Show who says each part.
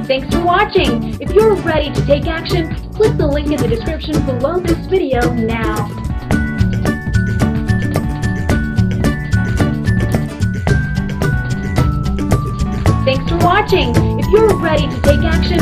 Speaker 1: Thanks for watching. If you're ready to take action, click the link in the description below this video now. Thanks for watching. If you're ready to take action,